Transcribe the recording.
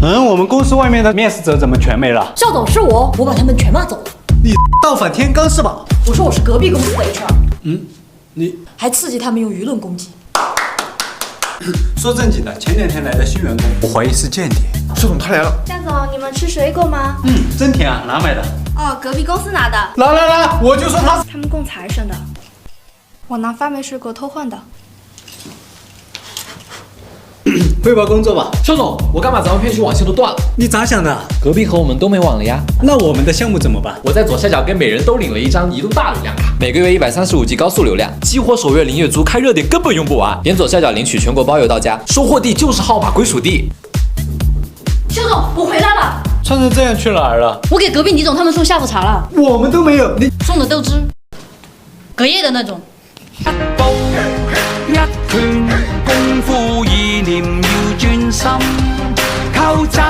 我们公司外面的面试者怎么全没了？校总是我把他们全骂走了。你倒反天罡是吧？我说我是隔壁公司的 HR。你还刺激他们用舆论攻击。说正经的，前2天来的新员工，我怀疑是间谍。校总他来了。夏总，你们吃水果吗？真甜啊，哪买的？哦，隔壁公司拿的。来，我就说他。他们供财神的。我拿发霉水果偷换的。汇报工作吧。肖总，我刚把咱们片区网线都断了。你咋想的？隔壁和我们都没网了呀。那我们的项目怎么办？我在左下角给每人都领了一张移动大流量卡，每个月135G 高速流量，激活首月零月租，开热点根本用不完。点左下角领取，全国包邮到家，收货地就是号码归属地。肖总，我回来了。穿成这样去哪儿了？我给隔壁李总他们送下午茶了。我们都没有。你送的豆汁，隔夜的那种。一拳功夫意念要專心，靠走。